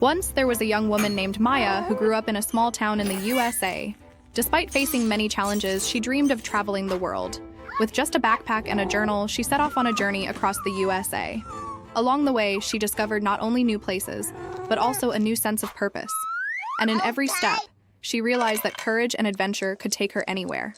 Once there was a young woman named Maya who grew up in a small town in the USA. Despite facing many challenges, she dreamed of traveling the world. With just a backpack and a journal, she set off on a journey across the USA. Along the way, she discovered not only new places, but also a new sense of purpose. And in every step, she realized that courage and adventure could take her anywhere.